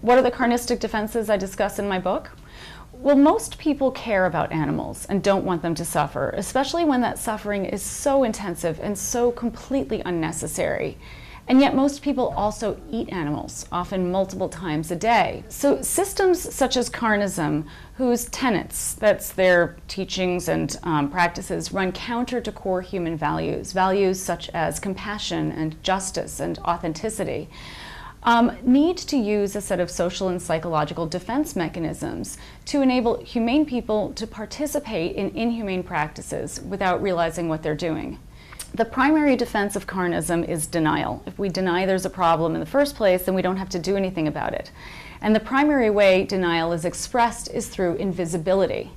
What are the carnistic defenses I discuss in my book? Well, most people care about animals and don't want them to suffer, especially when that suffering is so intensive and so completely unnecessary. And yet most people also eat animals, often multiple times a day. So systems such as Carnism, whose tenets, that's their teachings and practices, run counter to core human values, values such as compassion and justice and authenticity, need to use a set of social and psychological defense mechanisms to enable humane people to participate in inhumane practices without realizing what they're doing. The primary defense of Carnism is denial. If we deny there's a problem in the first place, then we don't have to do anything about it. And the primary way denial is expressed is through invisibility.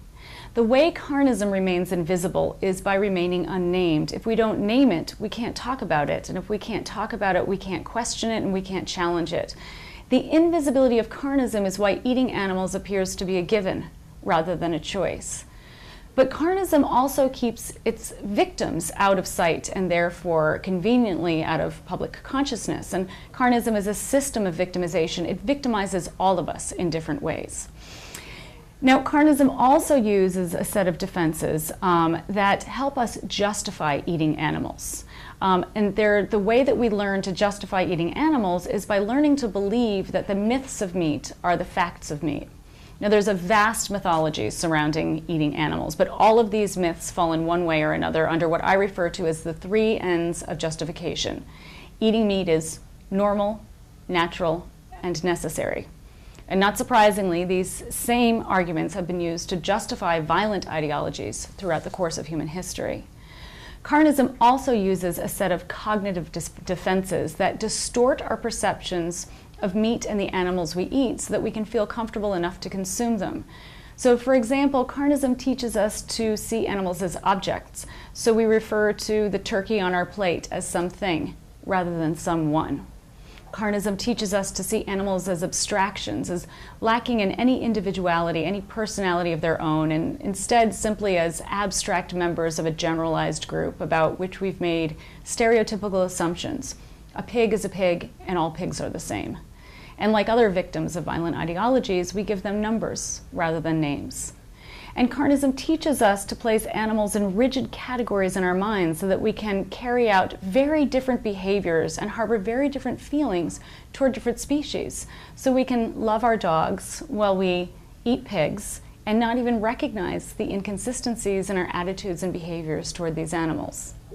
The way Carnism remains invisible is by remaining unnamed. If we don't name it, we can't talk about it. And if we can't talk about it, we can't question it and we can't challenge it. The invisibility of Carnism is why eating animals appears to be a given rather than a choice. But Carnism also keeps its victims out of sight and therefore conveniently out of public consciousness. And Carnism is a system of victimization. It victimizes all of us in different ways. Now, Carnism also uses a set of defenses that help us justify eating animals. And the way that we learn to justify eating animals is by learning to believe that the myths of meat are the facts of meat. Now, there's a vast mythology surrounding eating animals, but all of these myths fall in one way or another under what I refer to as the 3 N's of justification. Eating meat is normal, natural, and necessary. And not surprisingly, these same arguments have been used to justify violent ideologies throughout the course of human history. Carnism also uses a set of cognitive defenses that distort our perceptions of meat and the animals we eat so that we can feel comfortable enough to consume them. So, for example, Carnism teaches us to see animals as objects. So we refer to the turkey on our plate as something rather than someone. Carnism teaches us to see animals as abstractions, as lacking in any individuality, any personality of their own, and instead simply as abstract members of a generalized group about which we've made stereotypical assumptions. A pig is a pig, and all pigs are the same. And like other victims of violent ideologies, we give them numbers rather than names. And Carnism teaches us to place animals in rigid categories in our minds so that we can carry out very different behaviors and harbor very different feelings toward different species. So we can love our dogs while we eat pigs and not even recognize the inconsistencies in our attitudes and behaviors toward these animals.